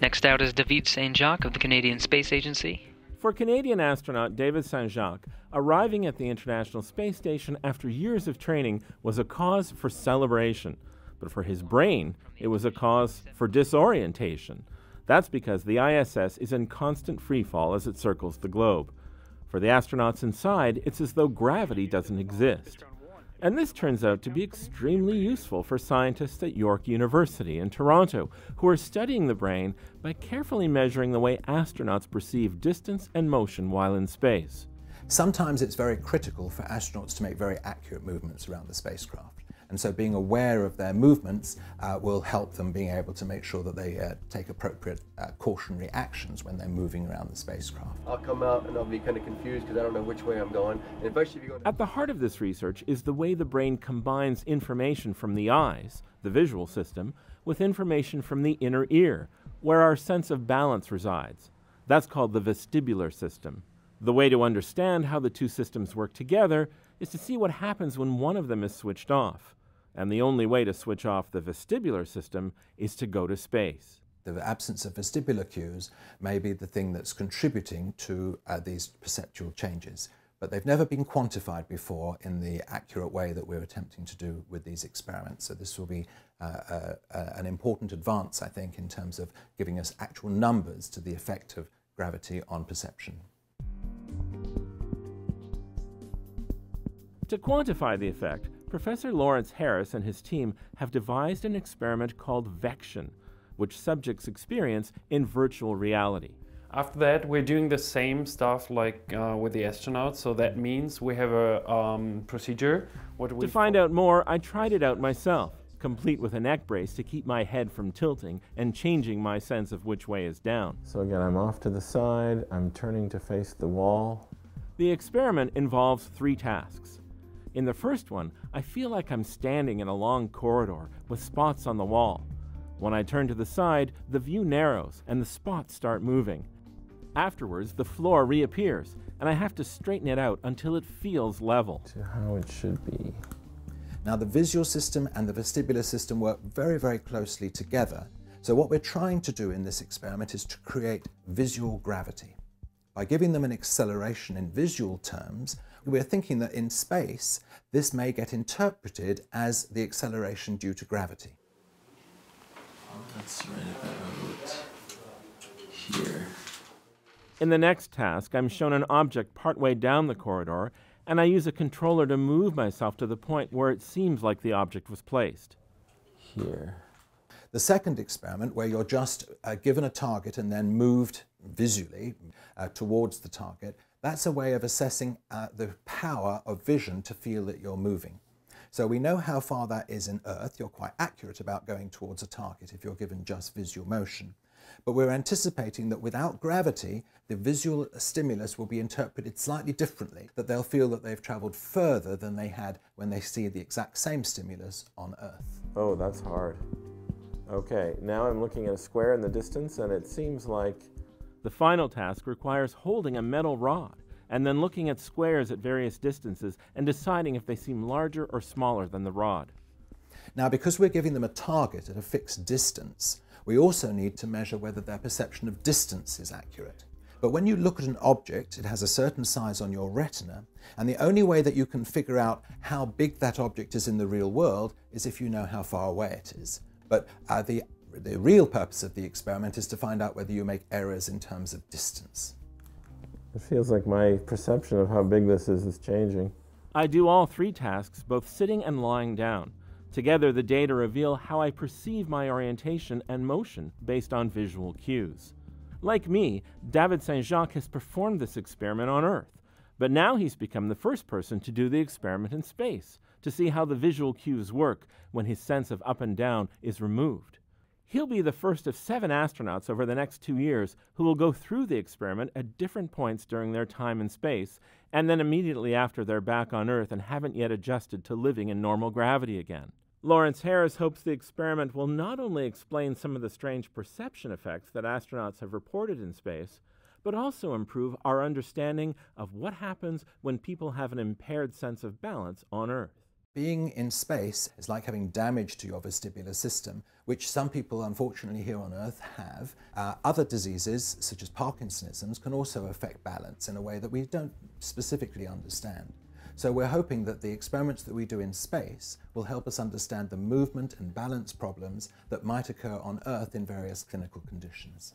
Next out is David Saint-Jacques of the Canadian Space Agency. For Canadian astronaut David Saint-Jacques, arriving at the International Space Station after years of training was a cause for celebration. But for his brain, it was a cause for disorientation. That's because the ISS is in constant freefall as it circles the globe. For the astronauts inside, it's as though gravity doesn't exist. And this turns out to be extremely useful for scientists at York University in Toronto, who are studying the brain by carefully measuring the way astronauts perceive distance and motion while in space. Sometimes it's very critical for astronauts to make very accurate movements around the spacecraft. And so being aware of their movements will help them being able to make sure that they take appropriate cautionary actions when they're moving around the spacecraft. I'll come out and I'll be kind of confused because I don't know which way I'm going. And especially if you go At the heart of this research is the way the brain combines information from the eyes, the visual system, with information from the inner ear, where our sense of balance resides. That's called the vestibular system. The way to understand how the two systems work together is to see what happens when one of them is switched off. And the only way to switch off the vestibular system is to go to space. The absence of vestibular cues may be the thing that's contributing to these perceptual changes, but they've never been quantified before in the accurate way that we're attempting to do with these experiments. So this will be an important advance, I think, in terms of giving us actual numbers to the effect of gravity on perception. To quantify the effect, Professor Lawrence Harris and his team have devised an experiment called vection, which subjects experience in virtual reality. After that, we're doing the same stuff like with the astronauts, so that means we have a procedure. To find out more, I tried it out myself, complete with a neck brace to keep my head from tilting and changing my sense of which way is down. So again, I'm off to the side, I'm turning to face the wall. The experiment involves 3 tasks. In the first one, I feel like I'm standing in a long corridor with spots on the wall. When I turn to the side, the view narrows and the spots start moving. Afterwards, the floor reappears, and I have to straighten it out until it feels level. To how it should be. Now, the visual system and the vestibular system work very, very closely together. So what we're trying to do in this experiment is to create visual gravity. By giving them an acceleration in visual terms, we're thinking that in space, this may get interpreted as the acceleration due to gravity. Oh, that's right about here. In the next task, I'm shown an object partway down the corridor, and I use a controller to move myself to the point where it seems like the object was placed. Here. The second experiment, where you're just given a target and then moved visually towards the target, that's a way of assessing the power of vision to feel that you're moving. So we know how far that is in Earth. You're quite accurate about going towards a target if you're given just visual motion. But we're anticipating that without gravity, the visual stimulus will be interpreted slightly differently, that they'll feel that they've traveled further than they had when they see the exact same stimulus on Earth. Oh, that's hard. Okay, now I'm looking at a square in the distance, and it seems like... The final task requires holding a metal rod and then looking at squares at various distances and deciding if they seem larger or smaller than the rod. Now, because we're giving them a target at a fixed distance, we also need to measure whether their perception of distance is accurate. But when you look at an object, it has a certain size on your retina, and the only way that you can figure out how big that object is in the real world is if you know how far away it is. But the real purpose of the experiment is to find out whether you make errors in terms of distance. It feels like my perception of how big this is changing. I do all 3 tasks, both sitting and lying down. Together, the data reveal how I perceive my orientation and motion based on visual cues. Like me, David Saint-Jacques has performed this experiment on Earth, but now he's become the first person to do the experiment in space, to see how the visual cues work when his sense of up and down is removed. He'll be the first of 7 astronauts over the next 2 years who will go through the experiment at different points during their time in space, and then immediately after they're back on Earth and haven't yet adjusted to living in normal gravity again. Lawrence Harris hopes the experiment will not only explain some of the strange perception effects that astronauts have reported in space, but also improve our understanding of what happens when people have an impaired sense of balance on Earth. Being in space is like having damage to your vestibular system, which some people unfortunately here on Earth have. Other diseases, such as Parkinsonisms, can also affect balance in a way that we don't specifically understand. So we're hoping that the experiments that we do in space will help us understand the movement and balance problems that might occur on Earth in various clinical conditions.